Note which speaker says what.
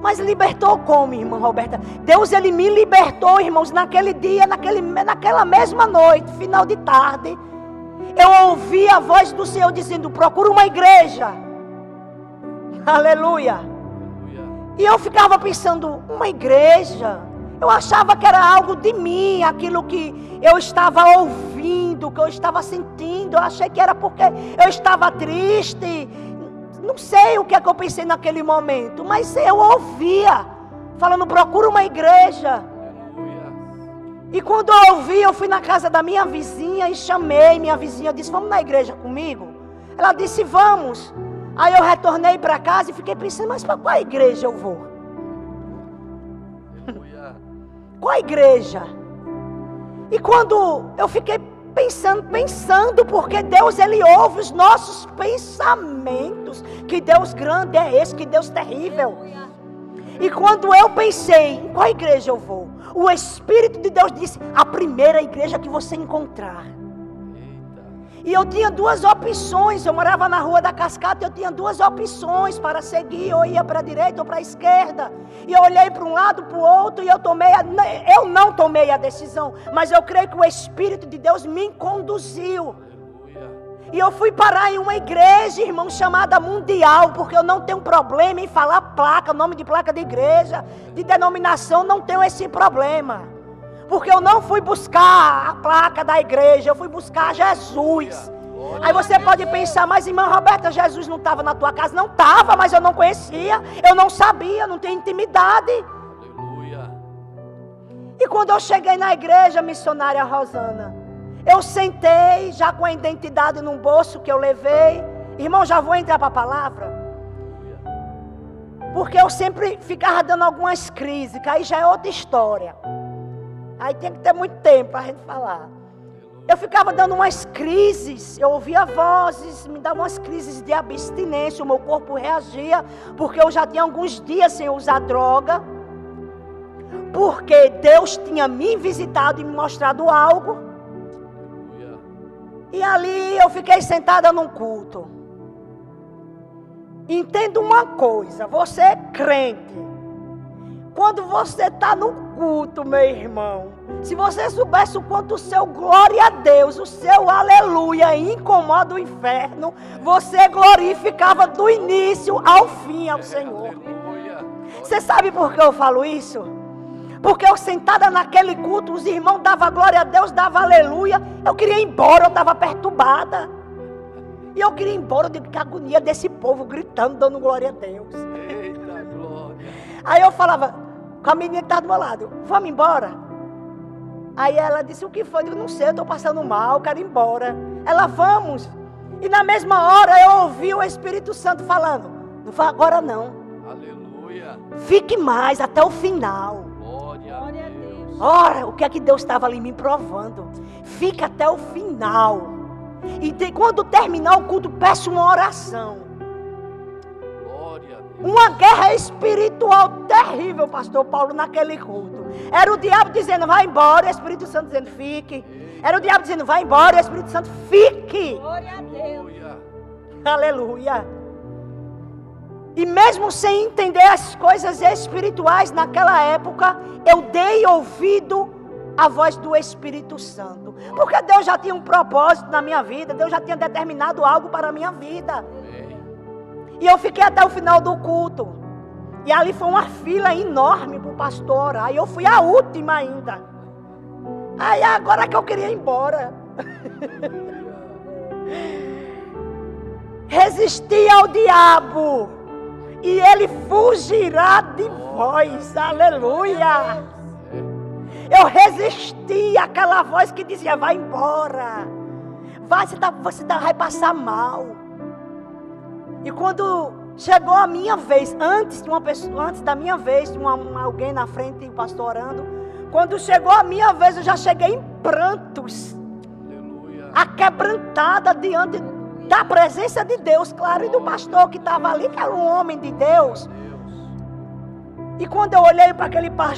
Speaker 1: Mas libertou como, irmã Roberta? Deus, Ele me libertou, irmãos, naquele dia, naquela mesma noite, final de tarde. Eu ouvi a voz do Senhor dizendo: procura uma igreja. Aleluia. E eu ficava pensando, uma igreja? Eu achava que era algo de mim, aquilo que eu estava ouvindo, que eu estava sentindo. Eu achei que era porque eu estava triste. Não sei o que é que eu pensei naquele momento, mas eu ouvia, falando: procura uma igreja. E quando eu ouvi, eu fui na casa da minha vizinha e chamei minha vizinha. Eu disse: vamos na igreja comigo? Ela disse: vamos. Aí eu retornei para casa e fiquei pensando: mas para qual igreja eu vou? Qual igreja? E quando eu fiquei pensando, porque Deus, Ele ouve os nossos pensamentos. Que Deus grande é esse, que Deus terrível. E quando eu pensei, em qual igreja eu vou? O Espírito de Deus disse: a primeira igreja que você encontrar. E eu tinha duas opções. Eu morava na Rua da Cascata. Eu tinha duas opções para seguir. Ou ia para a direita ou para a esquerda. E eu olhei para um lado, para o outro. E eu não tomei a decisão. Mas eu creio que o Espírito de Deus me conduziu. E eu fui parar em uma igreja, irmão, chamada Mundial. Porque eu não tenho problema em falar placa, nome de placa de igreja, de denominação. Não tenho esse problema. Porque eu não fui buscar a placa da igreja, eu fui buscar Jesus. Aí você pode pensar: mas irmã Roberta, Jesus não estava na tua casa? Não estava, mas eu não conhecia, eu não sabia, não tinha intimidade. Aleluia. E quando eu cheguei na igreja, missionária Rosana, eu sentei, já com a identidade no bolso que eu levei. Irmão, já vou entrar para a palavra. Porque eu sempre ficava dando algumas crises, que aí já é outra história. Aí tem que ter muito tempo para a gente falar. Eu ficava dando umas crises, eu ouvia vozes, me davam umas crises de abstinência, o meu corpo reagia, porque eu já tinha alguns dias sem usar droga, porque Deus tinha me visitado e me mostrado algo. E ali eu fiquei sentada num culto. Entenda uma coisa, você é crente. Quando você está no culto, meu irmão, se você soubesse o quanto o seu glória a Deus, o seu aleluia incomoda o inferno, você glorificava do início ao fim ao Senhor. Você sabe por que eu falo isso? Porque eu sentada naquele culto, os irmãos davam glória a Deus, davam aleluia. Eu queria ir embora, eu estava perturbada. E eu queria ir embora, eu digo: que agonia desse povo gritando, dando glória a Deus. Eita glória. Aí eu falava com a menina que estava do meu lado: vamos embora? Aí ela disse: o que foi? Eu digo: não sei, eu estou passando mal, quero ir embora. Ela: vamos. E na mesma hora eu ouvi o Espírito Santo falando: não vai agora não. Aleluia. Fique mais até o final. Glória a Deus. Ora, o que é que Deus estava ali me provando? Fica até o final. E quando terminar o culto, peço uma oração. Uma guerra espiritual terrível, pastor Paulo, naquele culto. Era o diabo dizendo: vai embora, e o Espírito Santo dizendo: fique. Era o diabo dizendo: vai embora, e o Espírito Santo: fique. Glória a Deus. Aleluia. E mesmo sem entender as coisas espirituais naquela época, eu dei ouvido à voz do Espírito Santo. Porque Deus já tinha um propósito na minha vida, Deus já tinha determinado algo para a minha vida. E eu fiquei até o final do culto. E ali foi uma fila enorme para o pastor orar. E eu fui a última ainda. Aí agora que eu queria ir embora. Resisti ao diabo. E ele fugirá de vós. Aleluia. Eu resisti àquela voz que dizia: vai embora. Você vai passar mal. E quando chegou a minha vez, antes da minha vez, alguém na frente, o pastor orando, quando chegou a minha vez, eu já cheguei em prantos, aquebrantada diante da presença de Deus, claro, e do pastor que estava ali, que era um homem de Deus. E quando eu olhei para aquele pastor,